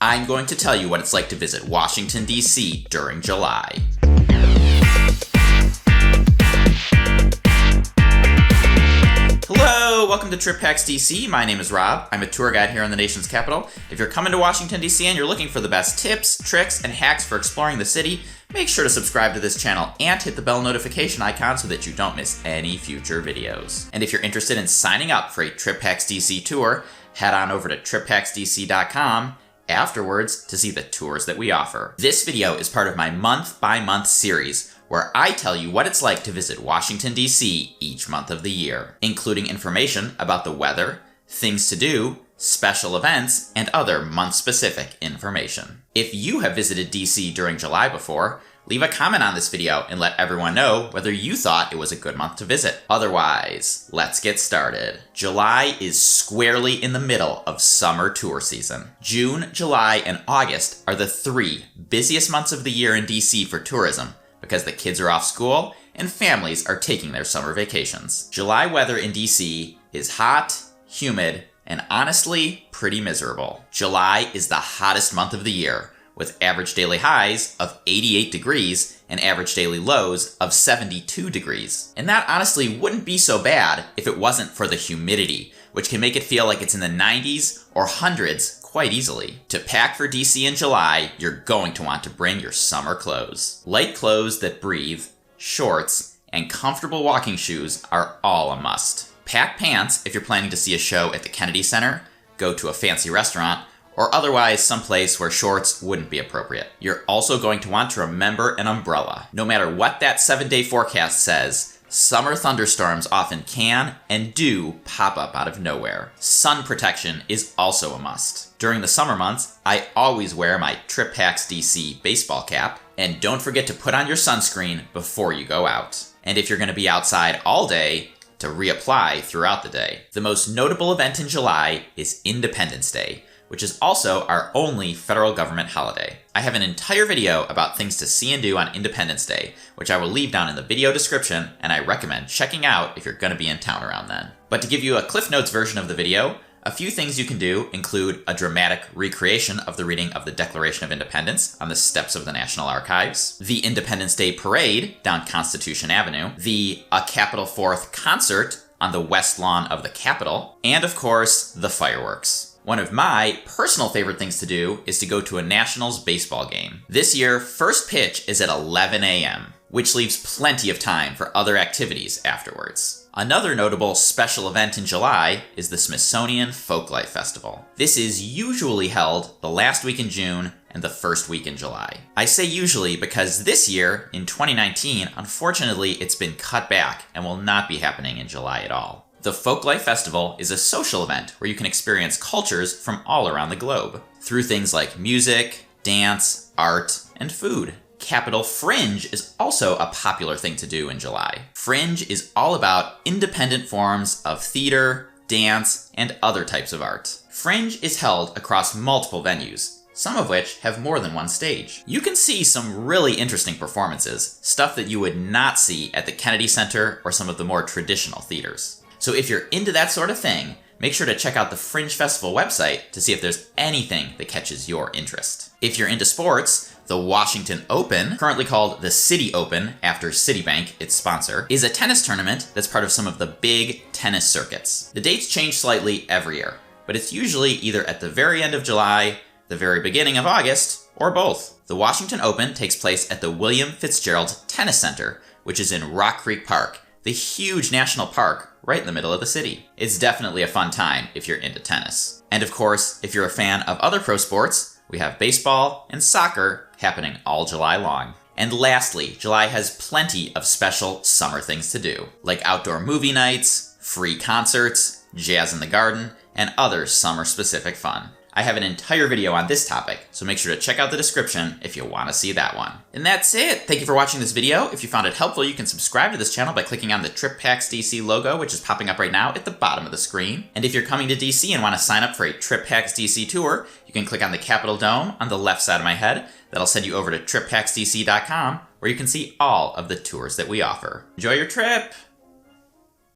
I'm going to tell you what it's like to visit Washington, D.C. during July. Hello, welcome to Trip Hacks DC. My name is Rob. I'm a tour guide here in the nation's capital. If you're coming to Washington, D.C. and you're looking for the best tips, tricks, and hacks for exploring the city, make sure to subscribe to this channel and hit the bell notification icon so that you don't miss any future videos. And if you're interested in signing up for a Trip Hacks DC tour, head on over to triphacksdc.com afterwards to see the tours that we offer. This video is part of my month-by-month series where I tell you what it's like to visit Washington, D.C. each month of the year, including information about the weather, things to do, special events, and other month-specific information. If you have visited D.C. during July before, leave a comment on this video and let everyone know whether you thought it was a good month to visit. Otherwise, let's get started. July is squarely in the middle of summer tour season. June, July, and August are the three busiest months of the year in DC for tourism because the kids are off school and families are taking their summer vacations. July weather in DC is hot, humid, and honestly, pretty miserable. July is the hottest month of the year, with average daily highs of 88 degrees and average daily lows of 72 degrees. And that honestly wouldn't be so bad if it wasn't for the humidity, which can make it feel like it's in the 90s or hundreds quite easily. To pack for DC in July, you're going to want to bring your summer clothes. Light clothes that breathe, shorts, and comfortable walking shoes are all a must. Pack pants if you're planning to see a show at the Kennedy Center, go to a fancy restaurant, or otherwise someplace where shorts wouldn't be appropriate. You're also going to want to remember an umbrella. No matter what that 7-day forecast says, summer thunderstorms often can and do pop up out of nowhere. Sun protection is also a must. During the summer months, I always wear my Trip Hacks DC baseball cap, and don't forget to put on your sunscreen before you go out. And if you're going to be outside all day, to reapply throughout the day. The most notable event in July is Independence Day, which is also our only federal government holiday. I have an entire video about things to see and do on Independence Day, which I will leave down in the video description, and I recommend checking out if you're going to be in town around then. But to give you a Cliff Notes version of the video, a few things you can do include a dramatic recreation of the reading of the Declaration of Independence on the steps of the National Archives, the Independence Day Parade down Constitution Avenue, the A Capitol 4th concert on the west lawn of the Capitol, and of course, the fireworks. One of my personal favorite things to do is to go to a Nationals baseball game. This year, first pitch is at 11 a.m., which leaves plenty of time for other activities afterwards. Another notable special event in July is the Smithsonian Folklife Festival. This is usually held the last week in June and the first week in July. I say usually because this year, in 2019, unfortunately it's been cut back and will not be happening in July at all. The Folklife Festival is a social event where you can experience cultures from all around the globe through things like music, dance, art, and food. Capitol Fringe is also a popular thing to do in July. Fringe is all about independent forms of theater, dance, and other types of art. Fringe is held across multiple venues, some of which have more than one stage. You can see some really interesting performances, stuff that you would not see at the Kennedy Center or some of the more traditional theaters. So if you're into that sort of thing, make sure to check out the Fringe Festival website to see if there's anything that catches your interest. If you're into sports, the Washington Open, currently called the Citi Open after Citibank, its sponsor, is a tennis tournament that's part of some of the big tennis circuits. The dates change slightly every year, but it's usually either at the very end of July, the very beginning of August, or both. The Washington Open takes place at the William Fitzgerald Tennis Center, which is in Rock Creek Park, the huge national park right in the middle of the city. It's definitely a fun time if you're into tennis. And of course, if you're a fan of other pro sports, we have baseball and soccer happening all July long. And lastly, July has plenty of special summer things to do, like outdoor movie nights, free concerts, jazz in the garden, and other summer-specific fun. I have an entire video on this topic, so make sure to check out the description if you want to see that one. And that's it! Thank you for watching this video. If you found it helpful, you can subscribe to this channel by clicking on the Trip Hacks DC logo, which is popping up right now at the bottom of the screen. And if you're coming to DC and want to sign up for a Trip Hacks DC tour, you can click on the Capitol Dome on the left side of my head. That'll send you over to triphacksdc.com, where you can see all of the tours that we offer. Enjoy your trip!